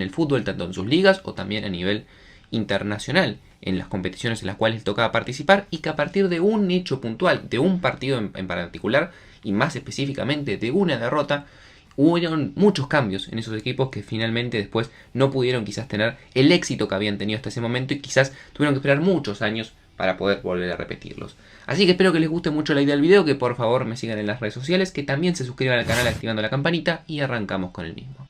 en el fútbol, tanto en sus ligas o también a nivel internacional, en las competiciones en las cuales tocaba participar, y que a partir de un hecho puntual, de un partido en particular, y más específicamente de una derrota, hubieron muchos cambios en esos equipos que finalmente después no pudieron quizás tener el éxito que habían tenido hasta ese momento y quizás tuvieron que esperar muchos años para poder volver a repetirlos. Así que espero que les guste mucho la idea del video, que por favor me sigan en las redes sociales, que también se suscriban al canal activando la campanita y arrancamos con el mismo.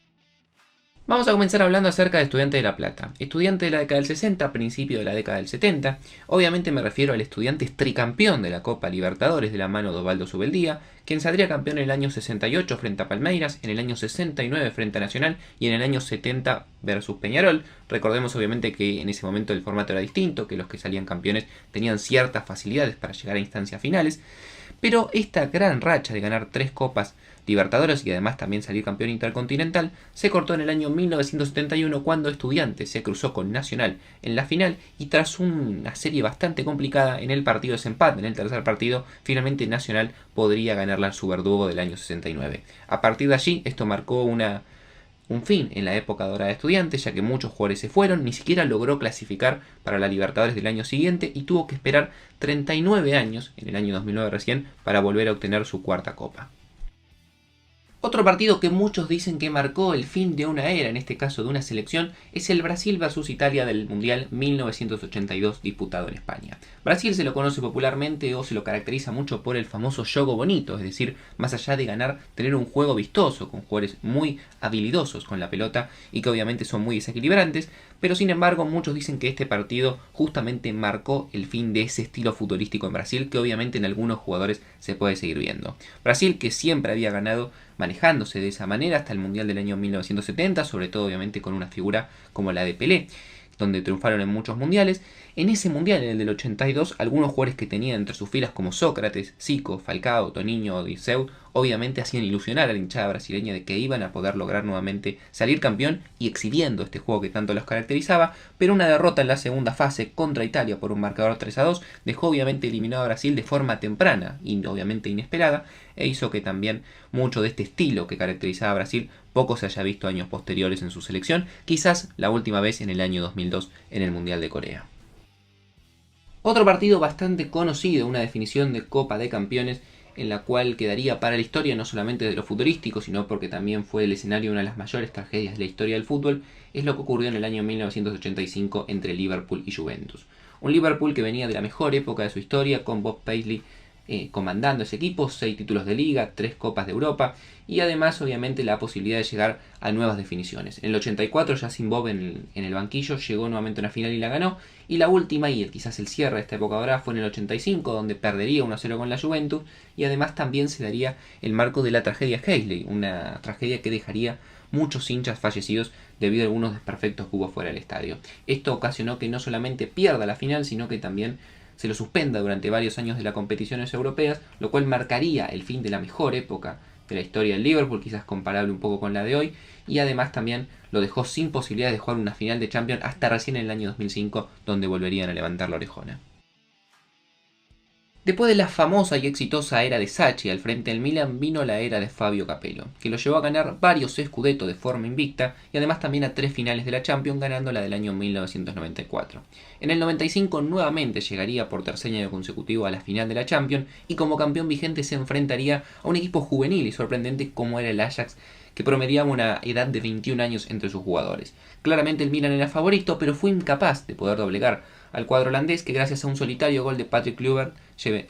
Vamos a comenzar hablando acerca de Estudiantes de La Plata. Estudiante de la década del 60, principio de la década del 70. Obviamente me refiero al Estudiantes tricampeón de la Copa Libertadores de la mano de Osvaldo Subeldía, quien saldría campeón en el año 68 frente a Palmeiras, en el año 69 frente a Nacional y en el año 70 versus Peñarol. Recordemos obviamente que en ese momento el formato era distinto, que los que salían campeones tenían ciertas facilidades para llegar a instancias finales. Pero esta gran racha de ganar 3 Copas Libertadores y además también salir campeón intercontinental se cortó en el año 1971 cuando Estudiantes se cruzó con Nacional en la final y tras una serie bastante complicada en el partido de desempate, en el tercer partido, finalmente Nacional podría ganarla al su verdugo del año 69. A partir de allí esto marcó un fin en la época dorada de Estudiantes, ya que muchos jugadores se fueron, ni siquiera logró clasificar para la Libertadores del año siguiente y tuvo que esperar 39 años, en el año 2009 recién, para volver a obtener su cuarta copa. Otro partido que muchos dicen que marcó el fin de una era, en este caso de una selección, es el Brasil vs Italia del Mundial 1982 disputado en España. Brasil se lo conoce popularmente o se lo caracteriza mucho por el famoso jogo bonito, es decir, más allá de ganar, tener un juego vistoso, con jugadores muy habilidosos con la pelota y que obviamente son muy desequilibrantes, pero sin embargo muchos dicen que este partido justamente marcó el fin de ese estilo futbolístico en Brasil, que obviamente en algunos jugadores se puede seguir viendo. Brasil, que siempre había ganado manejándose de esa manera hasta el Mundial del año 1970, sobre todo obviamente con una figura como la de Pelé, donde triunfaron en muchos mundiales. En ese mundial, en el del 82, algunos jugadores que tenían entre sus filas como Sócrates, Zico, Falcao, Toninho o Dirceu, obviamente hacían ilusionar a la hinchada brasileña de que iban a poder lograr nuevamente salir campeón y exhibiendo este juego que tanto los caracterizaba, pero una derrota en la segunda fase contra Italia por un marcador 3-2 dejó obviamente eliminado a Brasil de forma temprana y obviamente inesperada, e hizo que también mucho de este estilo que caracterizaba a Brasil poco se haya visto años posteriores en su selección, quizás la última vez en el año 2002 en el Mundial de Corea. Otro partido bastante conocido, una definición de Copa de Campeones en la cual quedaría para la historia no solamente de lo futurístico, sino porque también fue el escenario de una de las mayores tragedias de la historia del fútbol, es lo que ocurrió en el año 1985 entre Liverpool y Juventus. Un Liverpool que venía de la mejor época de su historia, con Bob Paisley comandando ese equipo, 6 títulos de liga, 3 copas de Europa y además obviamente la posibilidad de llegar a nuevas definiciones. En el 84 ya sin Bob en el banquillo llegó nuevamente a una final y la ganó, y la última y quizás el cierre de esta época dorada fue en el 85 donde perdería 1-0 con la Juventus y además también se daría el marco de la tragedia Paisley, una tragedia que dejaría muchos hinchas fallecidos debido a algunos desperfectos que hubo fuera del estadio. Esto ocasionó que no solamente pierda la final, sino que también se lo suspenda durante varios años de las competiciones europeas, lo cual marcaría el fin de la mejor época de la historia del Liverpool, quizás comparable un poco con la de hoy, y además también lo dejó sin posibilidad de jugar una final de Champions hasta recién en el año 2005, donde volverían a levantar la orejona. Después de la famosa y exitosa era de Sacchi al frente del Milan, vino la era de Fabio Capello, que lo llevó a ganar varios Scudetto de forma invicta y además también a 3 finales de la Champions, ganando la del año 1994. En el 95 nuevamente llegaría por tercer año consecutivo a la final de la Champions y como campeón vigente se enfrentaría a un equipo juvenil y sorprendente como era el Ajax, que promediaba una edad de 21 años entre sus jugadores. Claramente el Milan era favorito, pero fue incapaz de poder doblegar al cuadro holandés, que gracias a un solitario gol de Patrick Kluivert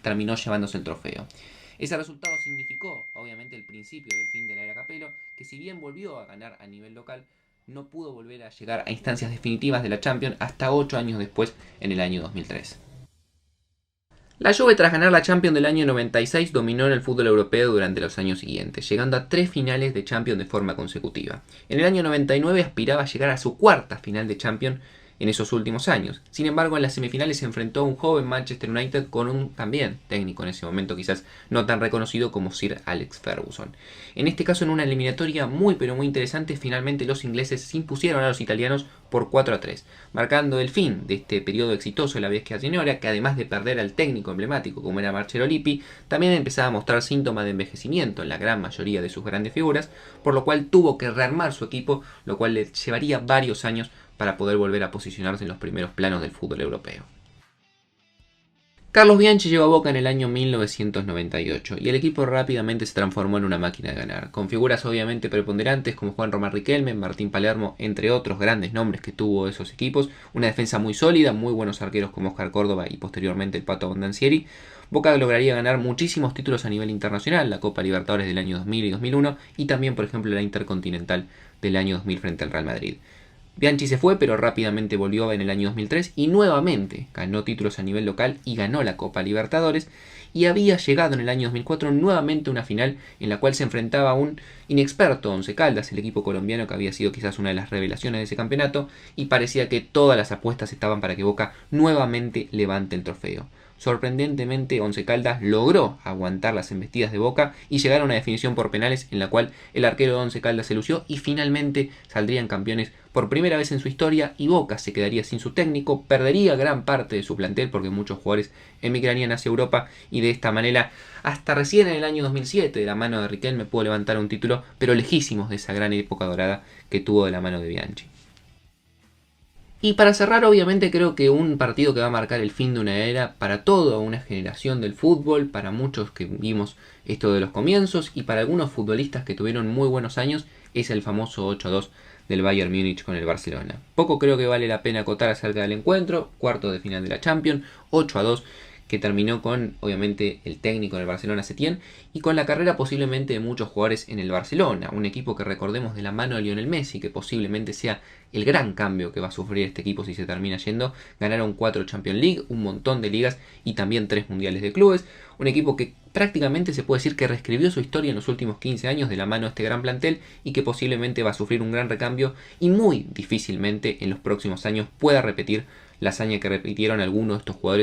terminó llevándose el trofeo. Ese resultado significó obviamente el principio del fin de la era Capello, que si bien volvió a ganar a nivel local, no pudo volver a llegar a instancias definitivas de la Champions hasta 8 años después, en el año 2003. La Juve, tras ganar la Champions del año 96, dominó en el fútbol europeo durante los años siguientes, llegando a 3 finales de Champions de forma consecutiva. En el año 99 aspiraba a llegar a su cuarta final de Champions en esos últimos años. Sin embargo, en las semifinales se enfrentó a un joven Manchester United con un también técnico en ese momento quizás no tan reconocido como Sir Alex Ferguson. En este caso, en una eliminatoria muy pero muy interesante, finalmente los ingleses se impusieron a los italianos por 4-3, marcando el fin de este periodo exitoso de la Vecchia Signora, que además de perder al técnico emblemático como era Marcello Lippi, también empezaba a mostrar síntomas de envejecimiento en la gran mayoría de sus grandes figuras, por lo cual tuvo que rearmar su equipo, lo cual le llevaría varios años para poder volver a posicionarse en los primeros planos del fútbol europeo. Carlos Bianchi llegó a Boca en el año 1998 y el equipo rápidamente se transformó en una máquina de ganar, con figuras obviamente preponderantes como Juan Román Riquelme, Martín Palermo, entre otros grandes nombres que tuvo esos equipos, una defensa muy sólida, muy buenos arqueros como Oscar Córdoba y posteriormente el Pato Abondancieri. Boca lograría ganar muchísimos títulos a nivel internacional, la Copa Libertadores del año 2000 y 2001 y también por ejemplo la Intercontinental del año 2000 frente al Real Madrid. Bianchi se fue, pero rápidamente volvió en el año 2003 y nuevamente ganó títulos a nivel local y ganó la Copa Libertadores, y había llegado en el año 2004 nuevamente a una final en la cual se enfrentaba a un inexperto Once Caldas, el equipo colombiano que había sido quizás una de las revelaciones de ese campeonato, y parecía que todas las apuestas estaban para que Boca nuevamente levante el trofeo. Sorprendentemente, Once Caldas logró aguantar las embestidas de Boca y llegar a una definición por penales en la cual el arquero de Once Caldas se lució y finalmente saldrían campeones por primera vez en su historia, y Boca se quedaría sin su técnico, perdería gran parte de su plantel porque muchos jugadores emigrarían hacia Europa, y de esta manera hasta recién en el año 2007 de la mano de Riquelme pudo levantar un título, pero lejísimos de esa gran época dorada que tuvo de la mano de Bianchi. Y para cerrar, obviamente creo que un partido que va a marcar el fin de una era para toda una generación del fútbol, para muchos que vimos esto de los comienzos y para algunos futbolistas que tuvieron muy buenos años, es el famoso 8-2 del Bayern Múnich con el Barcelona. Poco creo que vale la pena acotar acerca del encuentro, cuarto de final de la Champions, 8-2, que terminó con, obviamente, el técnico del Barcelona Setién y con la carrera posiblemente de muchos jugadores en el Barcelona, un equipo que recordemos de la mano de Lionel Messi, que posiblemente sea el gran cambio que va a sufrir este equipo si se termina yendo. Ganaron 4 Champions League, un montón de ligas y también 3 mundiales de clubes, un equipo que prácticamente se puede decir que reescribió su historia en los últimos 15 años de la mano de este gran plantel y que posiblemente va a sufrir un gran recambio y muy difícilmente en los próximos años pueda repetir la hazaña que repitieron algunos de estos jugadores